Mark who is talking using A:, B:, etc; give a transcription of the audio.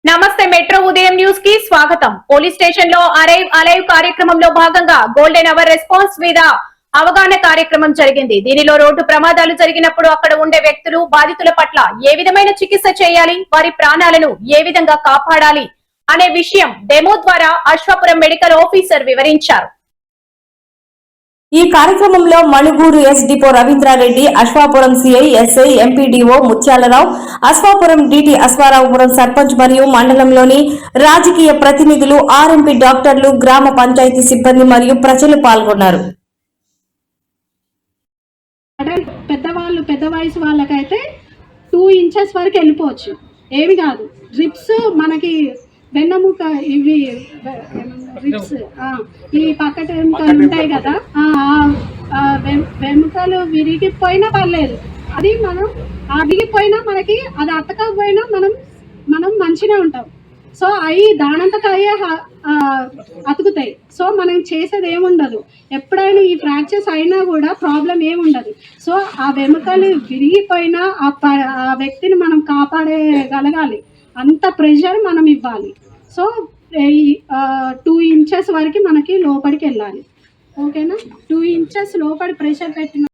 A: నమస్తే మెట్రో ఉదయం న్యూస్ కి స్వాగతం. పోలీస్ స్టేషన్ లో అలైవ్ కార్యక్రమంలో భాగంగా గోల్డెన్ అవర్ రెస్పాన్స్ మీద అవగాహన కార్యక్రమం జరిగింది. దీనిలో రోడ్డు ప్రమాదాలు జరిగినప్పుడు అక్కడ ఉండే వ్యక్తులు బాధితుల పట్ల ఏ విధమైన చికిత్స చేయాలి, వారి ప్రాణాలను ఏ విధంగా కాపాడాలి అనే విషయం డెమో ద్వారా అశ్వాపురం మెడికల్ ఆఫీసర్ వివరించారు.
B: ఈ కార్యక్రమంలో మణుగూరు ఎస్ depot Ravindra Reddy, Ashwapuram CI, SI, MPDO Mutyalarao, Ashwapuram DT Ashwaraopuram sarpanch మరియు మండలంలోని రాజకీయ ప్రతినిధులు, ఆర్ఎంపీ డాక్టర్లు, గ్రామ పంచాయతీ సిబ్బంది మరియు ప్రజలు పాల్గొన్నారు.
C: పెద్ద వయసు వాళ్ళకైతే 2 ఇంచెస్ వరకు వెళ్ళిపోవచ్చు, ఏమి కాదు. డ్రిప్స్ మనకి వెన్నముక ఇవి రిప్స్ ఈ పక్కట ఎముకలు ఉంటాయి కదా, వెముకలు విరిగిపోయినా పర్లేదు. అది మనం విరిగిపోయినా మనకి అది అతకపోయినా మనం మంచిగా ఉంటాం. సో అవి దానంతట అయ్యే అతుకుతాయి. సో మనం చేసేది ఏముండదు. ఎప్పుడైనా ఈ ఫ్రాక్చర్స్ అయినా కూడా ప్రాబ్లం ఏముండదు. సో ఆ వెముకలు విరిగిపోయినా ఆ వ్యక్తిని మనం కాపాడగలగాలి. అంత ప్రెషర్ మనం ఇవ్వాలి. సో 2 ఇంచెస్ వరకు మనకి లోపలికి వెళ్ళాలి. ఓకేనా? 2 ఇంచెస్ లోపలి ప్రెషర్ పెట్టిన